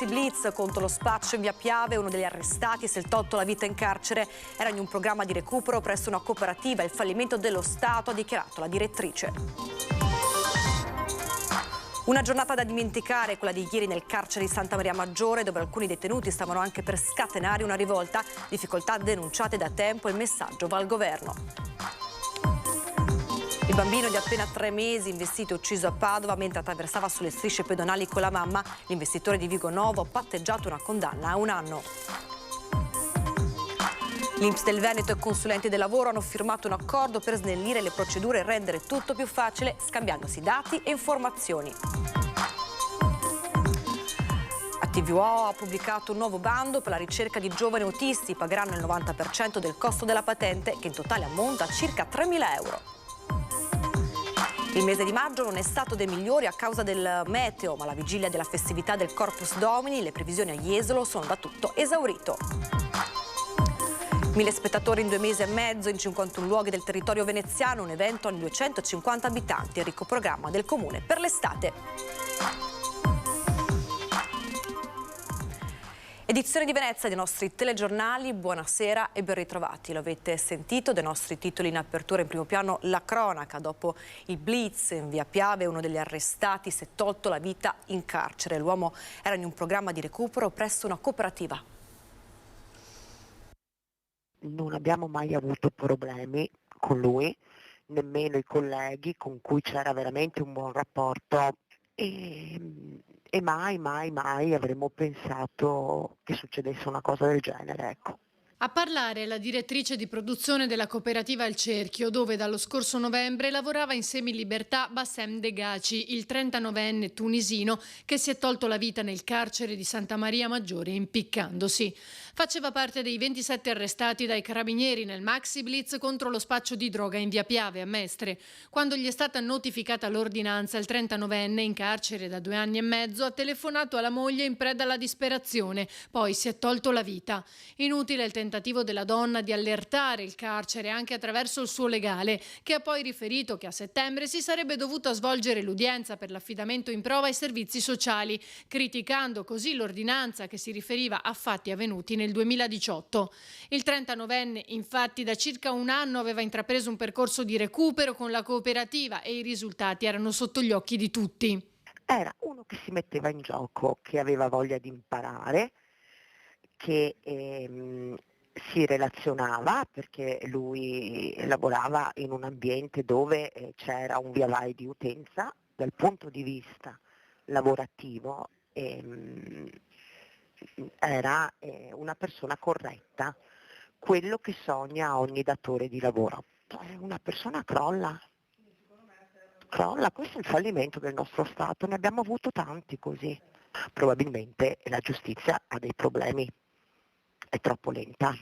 Maxi Blitz contro lo spaccio in via Piave. Uno degli arrestati si è tolto la vita in carcere. Era in un programma di recupero presso una cooperativa. Il fallimento dello Stato, ha dichiarato la direttrice. Una giornata da dimenticare, quella di ieri nel carcere di Santa Maria Maggiore, dove alcuni detenuti stavano anche per scatenare una rivolta. Difficoltà denunciate da tempo, il messaggio va al governo. Il bambino di appena 3 mesi, investito e ucciso a Padova mentre attraversava sulle strisce pedonali con la mamma. L'investitore di Vigo Novo ha patteggiato una condanna a 1 anno. L'Inps del Veneto e consulenti del lavoro hanno firmato un accordo per snellire le procedure e rendere tutto più facile, scambiandosi dati e informazioni. TVO ha pubblicato un nuovo bando per la ricerca di giovani autisti. Pagheranno il 90% del costo della patente, che in totale ammonta a circa 3.000 euro. Il mese di maggio non è stato dei migliori a causa del meteo, ma alla vigilia della festività del Corpus Domini le previsioni a Jesolo sono da tutto esaurito. 1.000 spettatori in 2 mesi e mezzo in 51 luoghi del territorio veneziano, un evento ogni 250 abitanti, il ricco programma del comune per l'estate. Edizione di Venezia dei nostri telegiornali, buonasera e ben ritrovati. Lo avete sentito dai nostri titoli in apertura, in primo piano la cronaca. Dopo il blitz in via Piave, uno degli arrestati si è tolto la vita in carcere. L'uomo era in un programma di recupero presso una cooperativa. Non abbiamo mai avuto problemi con lui, nemmeno i colleghi con cui c'era veramente un buon rapporto. E mai avremmo pensato che succedesse una cosa del genere, ecco. A parlare la direttrice di produzione della cooperativa Il Cerchio, dove dallo scorso novembre lavorava in semilibertà Bassem Degaci, il 39enne tunisino che si è tolto la vita nel carcere di Santa Maria Maggiore impiccandosi. Faceva parte dei 27 arrestati dai carabinieri nel Maxi Blitz contro lo spaccio di droga in via Piave a Mestre. Quando gli è stata notificata l'ordinanza, il 39enne, in carcere da 2 anni e mezzo, ha telefonato alla moglie in preda alla disperazione, poi si è tolto la vita. Inutile il tentativo della donna di allertare il carcere anche attraverso il suo legale, che ha poi riferito che a settembre si sarebbe dovuta svolgere l'udienza per l'affidamento in prova ai servizi sociali, criticando così l'ordinanza che si riferiva a fatti avvenuti nel 2018. Il 39enne, infatti, da circa 1 anno aveva intrapreso un percorso di recupero con la cooperativa e i risultati erano sotto gli occhi di tutti. Era uno che si metteva in gioco, che aveva voglia di imparare, che si relazionava, perché lui lavorava in un ambiente dove c'era un via vai di utenza. Dal punto di vista lavorativo era una persona corretta, quello che sogna ogni datore di lavoro. Una persona crolla, questo è il fallimento del nostro Stato, ne abbiamo avuto tanti così. Probabilmente la giustizia ha dei problemi, è troppo lenta.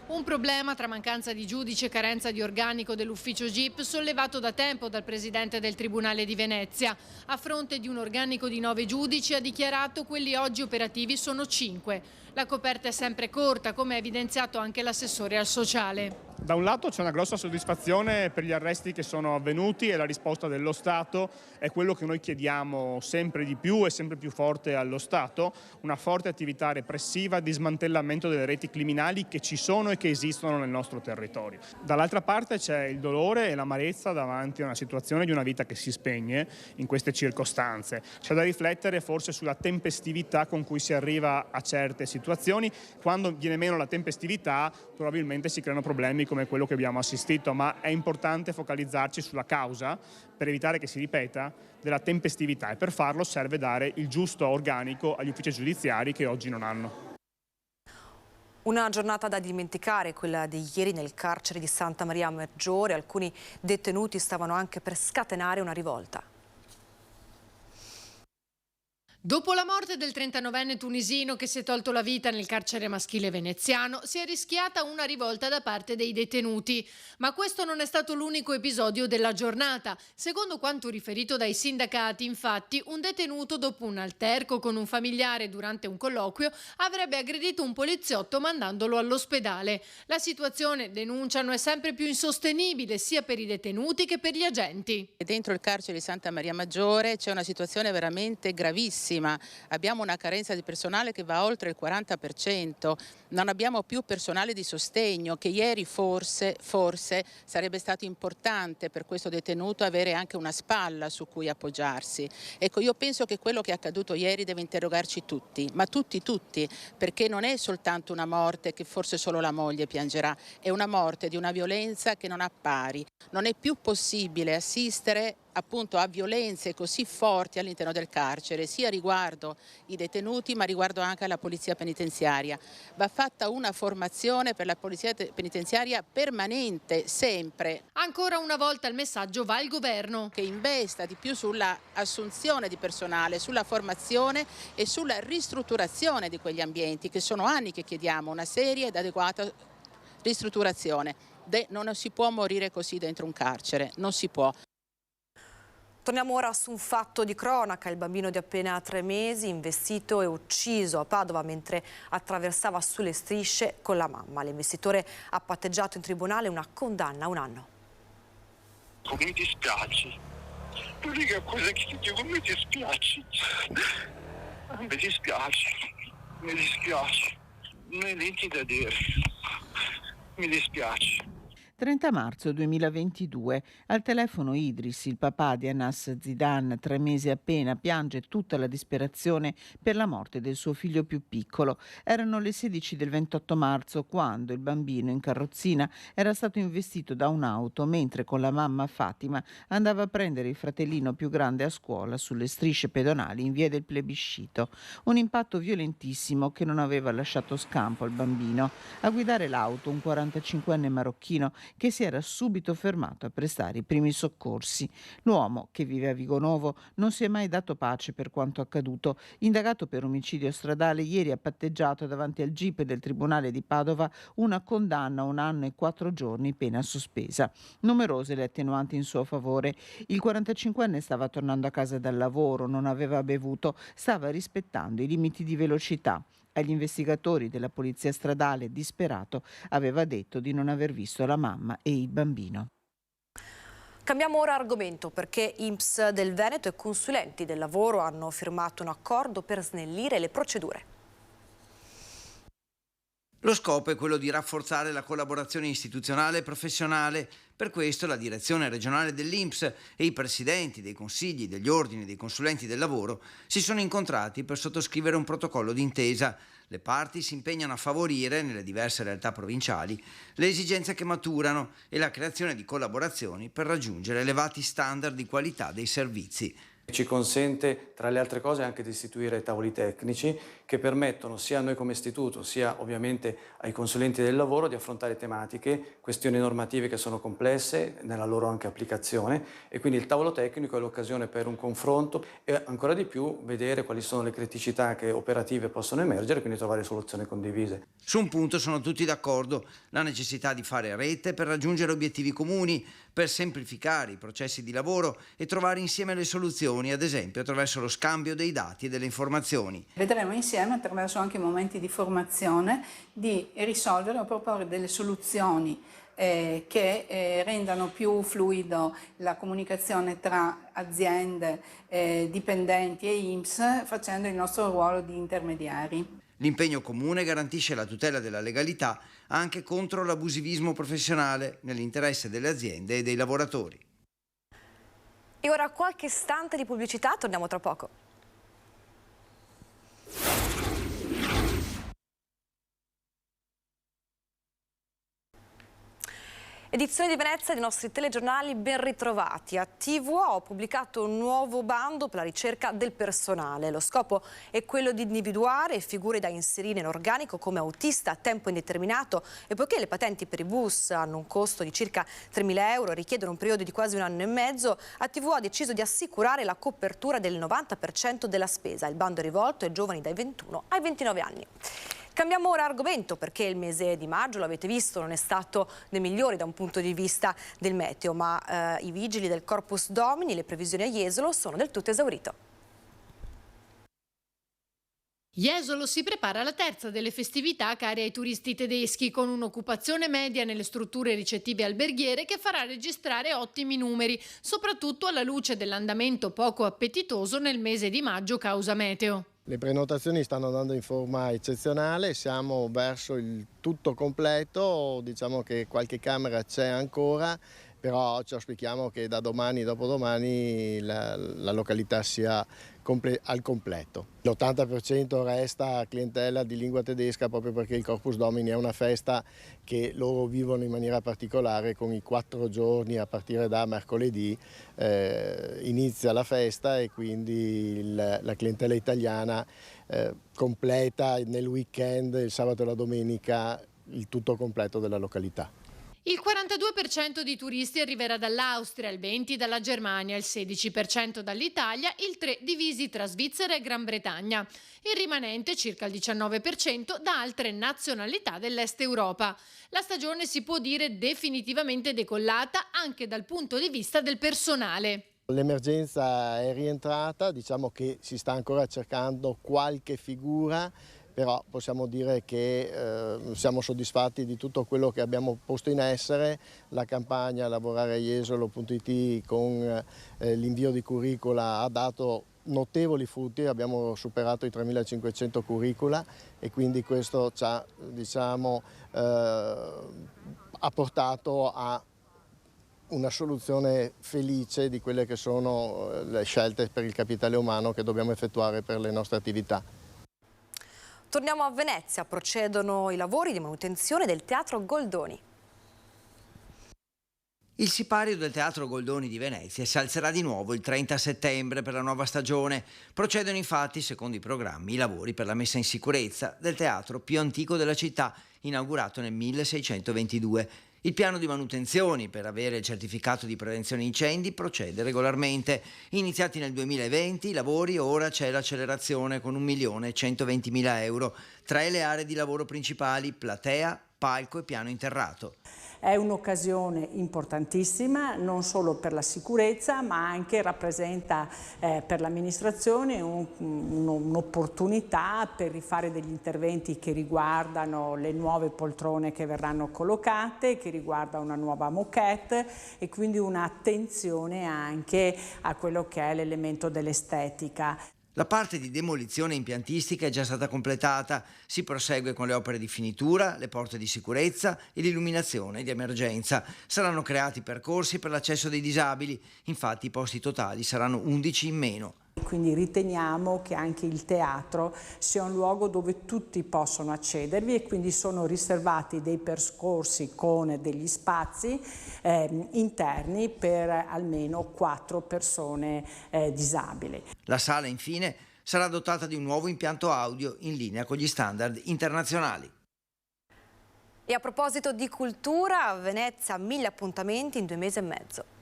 Un problema tra mancanza di giudici e carenza di organico dell'ufficio GIP sollevato da tempo dal presidente del Tribunale di Venezia. A fronte di un organico di 9 giudici ha dichiarato quelli oggi operativi sono 5. La coperta è sempre corta, come ha evidenziato anche l'assessore al sociale. Da un lato c'è una grossa soddisfazione per gli arresti che sono avvenuti e la risposta dello Stato è quello che noi chiediamo sempre di più e sempre più forte allo Stato, una forte attività repressiva di smantellamento delle reti criminali che ci sono e che esistono nel nostro territorio. Dall'altra parte c'è il dolore e l'amarezza davanti a una situazione di una vita che si spegne in queste circostanze. C'è da riflettere forse sulla tempestività con cui si arriva a certe situazioni. Quando viene meno la tempestività probabilmente si creano problemi come quello che abbiamo assistito, ma è importante focalizzarci sulla causa per evitare che si ripeta della tempestività e per farlo serve dare il giusto organico agli uffici giudiziari che oggi non hanno. Una giornata da dimenticare, quella di ieri nel carcere di Santa Maria Maggiore. Alcuni detenuti stavano anche per scatenare una rivolta. Dopo la morte del 39enne tunisino che si è tolto la vita nel carcere maschile veneziano, si è rischiata una rivolta da parte dei detenuti. Ma questo non è stato l'unico episodio della giornata. Secondo quanto riferito dai sindacati, infatti, un detenuto dopo un alterco con un familiare durante un colloquio avrebbe aggredito un poliziotto mandandolo all'ospedale. La situazione, denunciano, è sempre più insostenibile sia per i detenuti che per gli agenti. Dentro il carcere di Santa Maria Maggiore c'è una situazione veramente gravissima. altissima, abbiamo una carenza di personale che va oltre il 40%, non abbiamo più personale di sostegno, che ieri forse sarebbe stato importante per questo detenuto avere anche una spalla su cui appoggiarsi. Ecco, io penso che quello che è accaduto ieri deve interrogarci tutti, ma tutti, perché non è soltanto una morte che forse solo la moglie piangerà, è una morte di una violenza che non ha pari. Non è più possibile assistere appunto a violenze così forti all'interno del carcere, sia riguardo i detenuti ma riguardo anche alla polizia penitenziaria. Va fatta una formazione per la polizia penitenziaria permanente, sempre. Ancora una volta il messaggio va al governo, che investa di più sulla assunzione di personale, sulla formazione e sulla ristrutturazione di quegli ambienti, che sono anni che chiediamo una seria ed adeguata ristrutturazione. Non si può morire così dentro un carcere, non si può. Torniamo ora su un fatto di cronaca. Il bambino di appena 3 mesi investito e ucciso a Padova mentre attraversava sulle strisce con la mamma. L'investitore ha patteggiato in tribunale una condanna a 1 anno. Mi dispiace. L'unica cosa che ti dico, mi dispiace. Mi dispiace. Mi dispiace. Non hai niente da dire. Mi dispiace. 30 marzo 2022, al telefono Idris, il papà di Anas Zidan, 3 mesi appena, piange tutta la disperazione per la morte del suo figlio più piccolo. Erano le 16 del 28 marzo quando il bambino in carrozzina era stato investito da un'auto mentre con la mamma Fatima andava a prendere il fratellino più grande a scuola sulle strisce pedonali in via del Plebiscito. Un impatto violentissimo che non aveva lasciato scampo al bambino. A guidare l'auto un 45enne marocchino che si era subito fermato a prestare i primi soccorsi. L'uomo, che vive a Vigonovo, non si è mai dato pace per quanto accaduto. Indagato per omicidio stradale, ieri ha patteggiato davanti al GIP del Tribunale di Padova una condanna a 1 anno e 4 giorni, pena sospesa. Numerose le attenuanti in suo favore. Il 45enne stava tornando a casa dal lavoro, non aveva bevuto, stava rispettando i limiti di velocità. Agli investigatori della polizia stradale, disperato, aveva detto di non aver visto la mamma e il bambino. Cambiamo ora argomento perché INPS del Veneto e consulenti del lavoro hanno firmato un accordo per snellire le procedure. Lo scopo è quello di rafforzare la collaborazione istituzionale e professionale. Per questo la direzione regionale dell'INPS e i presidenti dei consigli, degli ordini, dei consulenti del lavoro si sono incontrati per sottoscrivere un protocollo d'intesa. Le parti si impegnano a favorire, nelle diverse realtà provinciali, le esigenze che maturano e la creazione di collaborazioni per raggiungere elevati standard di qualità dei servizi. Ci consente, tra le altre cose, anche di istituire tavoli tecnici che permettono sia a noi come istituto, sia ovviamente ai consulenti del lavoro di affrontare tematiche, questioni normative che sono complesse nella loro anche applicazione, e quindi il tavolo tecnico è l'occasione per un confronto e ancora di più vedere quali sono le criticità che operative possono emergere e quindi trovare soluzioni condivise. Su un punto sono tutti d'accordo: la necessità di fare rete per raggiungere obiettivi comuni, per semplificare i processi di lavoro e trovare insieme le soluzioni, ad esempio attraverso lo scambio dei dati e delle informazioni. Vedremo insieme, attraverso anche momenti di formazione, di risolvere o proporre delle soluzioni che rendano più fluido la comunicazione tra aziende, dipendenti e INPS, facendo il nostro ruolo di intermediari. L'impegno comune garantisce la tutela della legalità anche contro l'abusivismo professionale, nell'interesse delle aziende e dei lavoratori. E ora qualche istante di pubblicità, torniamo tra poco. Edizione di Venezia dei nostri telegiornali, ben ritrovati. A TVO ho pubblicato un nuovo bando per la ricerca del personale. Lo scopo è quello di individuare figure da inserire in organico come autista a tempo indeterminato, e poiché le patenti per i bus hanno un costo di circa 3.000 euro e richiedono un periodo di quasi 1 anno e mezzo, a TVO ha deciso di assicurare la copertura del 90% della spesa. Il bando è rivolto ai giovani dai 21 ai 29 anni. Cambiamo ora argomento perché il mese di maggio, l'avete visto, non è stato dei migliori da un punto di vista del meteo, ma i vigili del Corpus Domini, le previsioni a Jesolo sono del tutto esaurite. Jesolo si prepara alla terza delle festività care ai turisti tedeschi, con un'occupazione media nelle strutture ricettive alberghiere che farà registrare ottimi numeri, soprattutto alla luce dell'andamento poco appetitoso nel mese di maggio causa meteo. Le prenotazioni stanno andando in forma eccezionale, siamo verso il tutto completo, diciamo che qualche camera c'è ancora, però ci auspichiamo che da domani, dopodomani, la località sia al completo. L'80% resta clientela di lingua tedesca proprio perché il Corpus Domini è una festa che loro vivono in maniera particolare, con i 4 giorni a partire da mercoledì inizia la festa e quindi la clientela italiana completa nel weekend, il sabato e la domenica, il tutto completo della località. Il 42% di turisti arriverà dall'Austria, il 20% dalla Germania, il 16% dall'Italia, il 3% divisi tra Svizzera e Gran Bretagna. Il rimanente, circa il 19%, da altre nazionalità dell'Est Europa. La stagione si può dire definitivamente decollata anche dal punto di vista del personale. L'emergenza è rientrata, diciamo che si sta ancora cercando qualche figura, però possiamo dire che siamo soddisfatti di tutto quello che abbiamo posto in essere. La campagna lavorare-jesolo.it con l'invio di curricula ha dato notevoli frutti, abbiamo superato i 3.500 curricula e quindi questo ci ha, ha portato a una soluzione felice di quelle che sono le scelte per il capitale umano che dobbiamo effettuare per le nostre attività. Torniamo a Venezia, procedono i lavori di manutenzione del Teatro Goldoni. Il sipario del Teatro Goldoni di Venezia si alzerà di nuovo il 30 settembre per la nuova stagione. Procedono infatti, secondo i programmi, i lavori per la messa in sicurezza del teatro più antico della città, inaugurato nel 1622. Il piano di manutenzioni per avere il certificato di prevenzione incendi procede regolarmente. Iniziati nel 2020 i lavori, ora c'è l'accelerazione con 1.120.000 euro. 3 le aree di lavoro principali: platea, palco e piano interrato. È un'occasione importantissima non solo per la sicurezza, ma anche rappresenta per l'amministrazione un'opportunità per rifare degli interventi che riguardano le nuove poltrone che verranno collocate, che riguarda una nuova moquette e quindi un'attenzione anche a quello che è l'elemento dell'estetica. La parte di demolizione impiantistica è già stata completata, si prosegue con le opere di finitura, le porte di sicurezza e l'illuminazione di emergenza. Saranno creati percorsi per l'accesso dei disabili, infatti i posti totali saranno 11 in meno. Quindi riteniamo che anche il teatro sia un luogo dove tutti possono accedervi e quindi sono riservati dei percorsi con degli spazi interni per almeno 4 persone disabili. La sala infine sarà dotata di un nuovo impianto audio in linea con gli standard internazionali. E a proposito di cultura, a Venezia 1000 appuntamenti in 2 mesi e mezzo.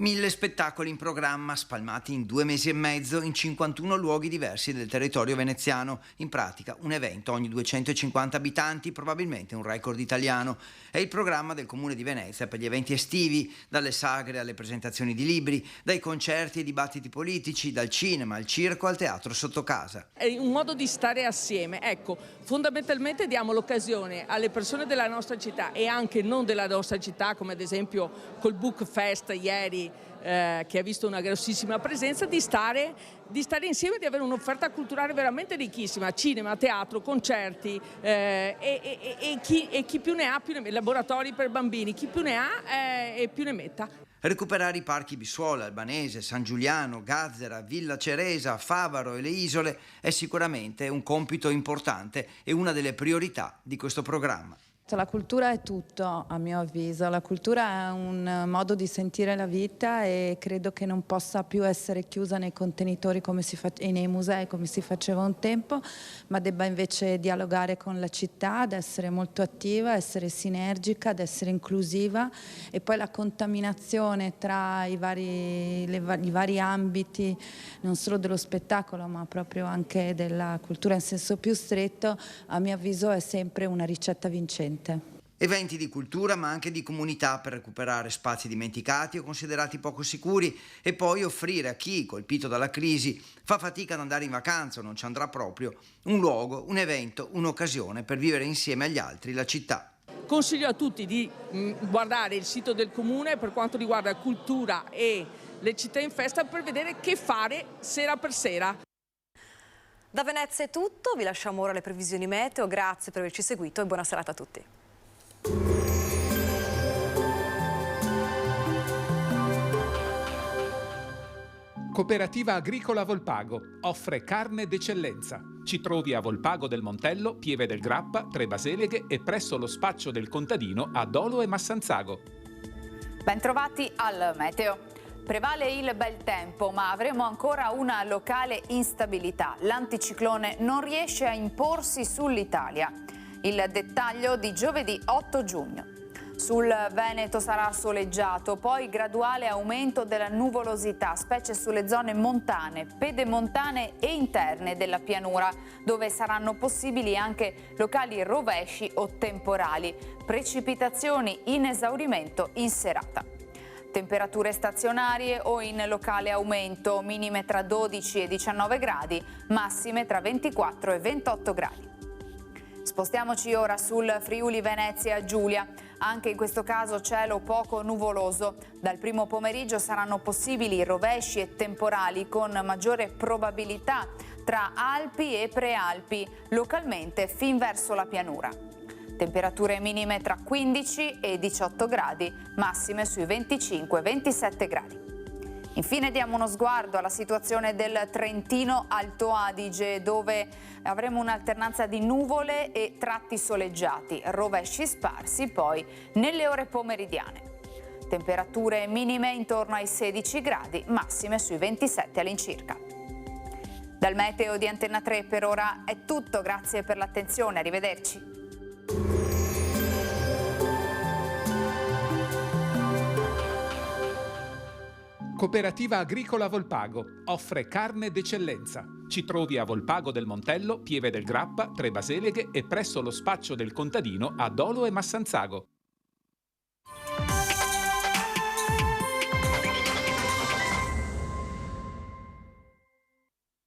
1000 spettacoli in programma, spalmati in 2 mesi e mezzo in 51 luoghi diversi del territorio veneziano. In pratica un evento ogni 250 abitanti, probabilmente un record italiano. È il programma del Comune di Venezia per gli eventi estivi, dalle sagre alle presentazioni di libri, dai concerti e dibattiti politici, dal cinema al circo al teatro sotto casa. È un modo di stare assieme. Ecco, fondamentalmente diamo l'occasione alle persone della nostra città e anche non della nostra città, come ad esempio col Book Fest ieri, che ha visto una grossissima presenza, di stare insieme, di avere un'offerta culturale veramente ricchissima: cinema, teatro, concerti e chi più ne ha più ne metta, laboratori per bambini, chi più ne ha e più ne metta. Recuperare i parchi Bissuola, Albanese, San Giuliano, Gazzera, Villa Ceresa, Favaro e le isole è sicuramente un compito importante e una delle priorità di questo programma. La cultura è tutto, a mio avviso. La cultura è un modo di sentire la vita e credo che non possa più essere chiusa nei contenitori come e nei musei come si faceva un tempo, ma debba invece dialogare con la città, ad essere molto attiva, essere sinergica, ad essere inclusiva, e poi la contaminazione tra i vari ambiti, non solo dello spettacolo ma proprio anche della cultura in senso più stretto, a mio avviso è sempre una ricetta vincente. Eventi di cultura ma anche di comunità per recuperare spazi dimenticati o considerati poco sicuri e poi offrire a chi, colpito dalla crisi, fa fatica ad andare in vacanza o non ci andrà proprio, un luogo, un evento, un'occasione per vivere insieme agli altri la città. Consiglio a tutti di guardare il sito del Comune per quanto riguarda cultura e le città in festa per vedere che fare sera per sera. Da Venezia è tutto, vi lasciamo ora le previsioni meteo, grazie per averci seguito e buona serata a tutti. Cooperativa Agricola Volpago offre carne d'eccellenza. Ci trovi a Volpago del Montello, Pieve del Grappa, Tre Baseleghe e presso lo spaccio del contadino a Dolo e Massanzago. Bentrovati al meteo. Prevale il bel tempo, ma avremo ancora una locale instabilità. L'anticiclone non riesce a imporsi sull'Italia. Il dettaglio di giovedì 8 giugno. Sul Veneto sarà soleggiato, poi graduale aumento della nuvolosità, specie sulle zone montane, pedemontane e interne della pianura, dove saranno possibili anche locali rovesci o temporali, precipitazioni in esaurimento in serata. Temperature stazionarie o in locale aumento, minime tra 12 e 19 gradi, massime tra 24 e 28 gradi. Spostiamoci ora sul Friuli Venezia Giulia. Anche in questo caso cielo poco nuvoloso. Dal primo pomeriggio saranno possibili rovesci e temporali con maggiore probabilità tra Alpi e Prealpi, localmente fin verso la pianura. Temperature minime tra 15 e 18 gradi, massime sui 25-27 gradi. Infine diamo uno sguardo alla situazione del Trentino Alto Adige, dove avremo un'alternanza di nuvole e tratti soleggiati, rovesci sparsi poi nelle ore pomeridiane. Temperature minime intorno ai 16 gradi, massime sui 27 all'incirca. Dal meteo di Antenna 3 per ora è tutto, grazie per l'attenzione, arrivederci. Cooperativa Agricola Volpago offre carne d'eccellenza. Ci trovi a Volpago del Montello, Pieve del Grappa, Tre Baseleghe e presso lo spaccio del contadino a Dolo e Massanzago.